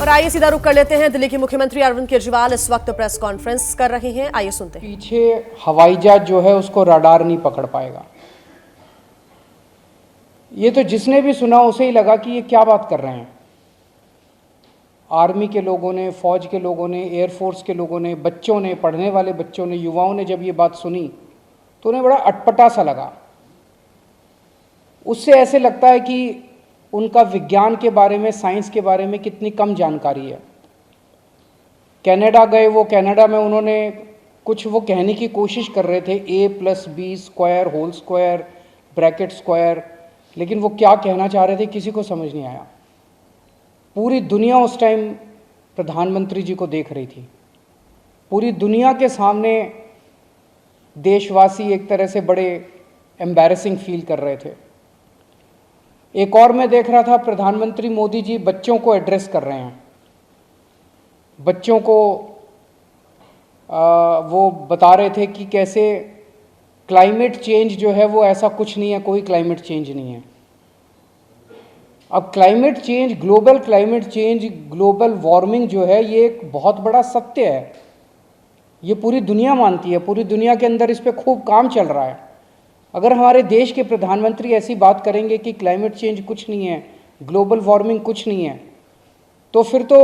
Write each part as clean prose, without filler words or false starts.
और आइए सीधा रुख कर लेते हैं। दिल्ली के मुख्यमंत्री अरविंद केजरीवाल इस वक्त प्रेस कॉन्फ्रेंस कर रहे हैं, आइए सुनते हैं। पीछे हवाई जहाज जो है उसको रडार नहीं पकड़ पाएगा। ये तो जिसने भी सुना उसे ही लगा कि ये क्या बात कर रहे हैं। आर्मी के लोगों ने, फौज के लोगों ने, एयरफोर्स के लोगों ने, बच्चों ने, पढ़ने वाले बच्चों ने, युवाओं ने जब ये बात सुनी तो उन्हें बड़ा अटपटा सा लगा। उससे ऐसे लगता है कि उनका विज्ञान के बारे में, साइंस के बारे में कितनी कम जानकारी है। कनाडा गए वो, कनाडा में उन्होंने कुछ वो कहने की कोशिश कर रहे थे, a+b² whole square bracket square, लेकिन वो क्या कहना चाह रहे थे किसी को समझ नहीं आया। पूरी दुनिया उस टाइम प्रधानमंत्री जी को देख रही थी। पूरी दुनिया के सामने देशवासी एक तरह से बड़े एम्बैरेसिंग फील कर रहे थे। एक और मैं देख रहा था, प्रधानमंत्री मोदी जी बच्चों को एड्रेस कर रहे हैं। बच्चों को वो बता रहे थे कि कैसे क्लाइमेट चेंज जो है वो ऐसा कुछ नहीं है, कोई क्लाइमेट चेंज नहीं है। अब climate change, global climate change, global warming जो है ये एक बहुत बड़ा सत्य है। ये पूरी दुनिया मानती है, पूरी दुनिया के अंदर इस पे खूब काम चल रहा है। अगर हमारे देश के प्रधानमंत्री ऐसी बात करेंगे कि क्लाइमेट चेंज कुछ नहीं है, ग्लोबल वार्मिंग कुछ नहीं है, तो फिर तो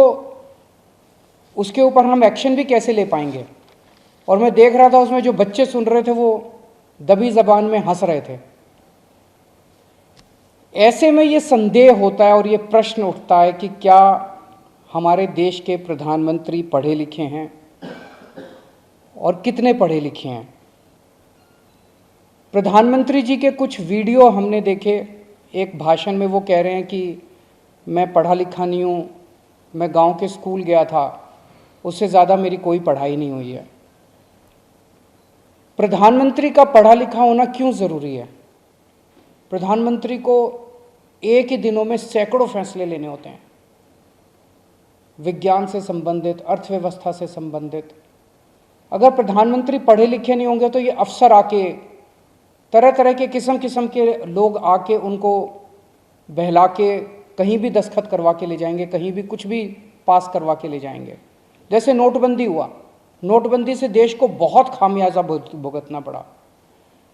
उसके ऊपर हम एक्शन भी कैसे ले पाएंगे। और मैं देख रहा था उसमें जो बच्चे सुन रहे थे वो दबी जबान में हंस रहे थे। ऐसे में ये संदेह होता है और ये प्रश्न उठता है कि क्या हमारे देश के प्रधानमंत्री पढ़े लिखे हैं और कितने पढ़े लिखे हैं। प्रधानमंत्री जी के कुछ वीडियो हमने देखे। एक भाषण में वो कह रहे हैं कि मैं पढ़ा लिखा नहीं हूँ, मैं गांव के स्कूल गया था, उससे ज़्यादा मेरी कोई पढ़ाई नहीं हुई है। प्रधानमंत्री का पढ़ा लिखा होना क्यों ज़रूरी है। प्रधानमंत्री को एक ही दिनों में सैकड़ों फैसले लेने होते हैं, विज्ञान से संबंधित, अर्थव्यवस्था से संबंधित। अगर प्रधानमंत्री पढ़े लिखे नहीं होंगे तो ये अफसर आके, तरह तरह के किस्म के लोग आके उनको बहला के कहीं भी दस्तखत करवा के ले जाएंगे, कहीं भी कुछ भी पास करवा के ले जाएंगे। जैसे नोटबंदी हुआ, नोटबंदी से देश को बहुत खामियाजा भुगतना पड़ा।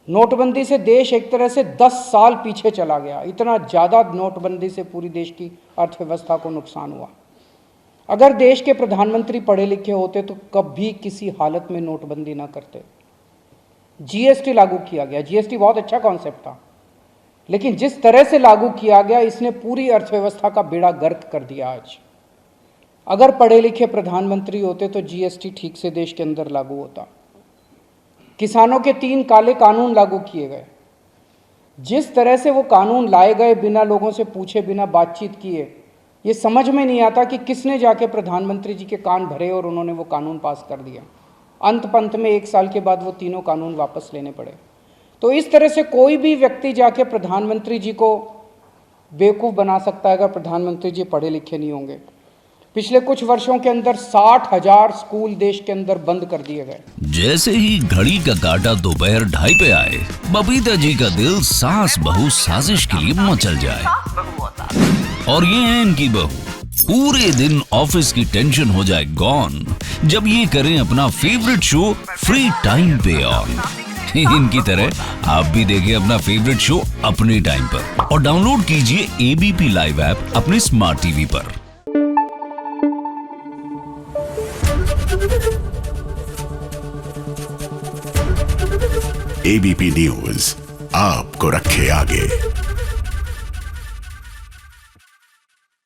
नोटबंदी से देश एक तरह से 10 साल पीछे चला गया। इतना ज़्यादा नोटबंदी से पूरी देश की अर्थव्यवस्था को नुकसान हुआ। अगर देश के प्रधानमंत्री पढ़े लिखे होते तो कभी किसी हालत में नोटबंदी ना करते। जीएसटी लागू किया गया, जीएसटी बहुत अच्छा कॉन्सेप्ट था, लेकिन जिस तरह से लागू किया गया इसने पूरी अर्थव्यवस्था का बेड़ा गर्क कर दिया। आज अगर पढ़े लिखे प्रधानमंत्री होते तो जीएसटी ठीक से देश के अंदर लागू होता। किसानों के 3 काले कानून लागू किए गए। जिस तरह से वो कानून लाए गए, बिना लोगों से पूछे, बिना बातचीत किए, ये समझ में नहीं आता कि किसने जाके प्रधानमंत्री जी के कान भरे और उन्होंने वो कानून पास कर दिया। अंत पंत में 1 साल के बाद वो तीनों कानून वापस लेने पड़े। तो इस तरह से कोई भी व्यक्ति जाके प्रधानमंत्री जी को बेवकूफ़ बना सकता है अगर प्रधानमंत्री जी पढ़े लिखे नहीं होंगे। पिछले कुछ वर्षों के अंदर 60,000 स्कूल देश के अंदर बंद कर दिए गए। जैसे ही घड़ी का काटा दोपहर 2:30 पे आए, बबीता जी का दिल सास बहू साजिश के लिए मचल जाए। और ये है इनकी बहू, पूरे दिन ऑफिस की टेंशन हो जाए गॉन जब ये करें अपना फेवरेट शो फ्री टाइम पे ऑन। इनकी तरह आप भी देखें अपना फेवरेट शो अपने टाइम पर और डाउनलोड कीजिए एबीपी लाइव ऐप अपने स्मार्ट टीवी पर। एबीपी न्यूज आपको रखे आगे।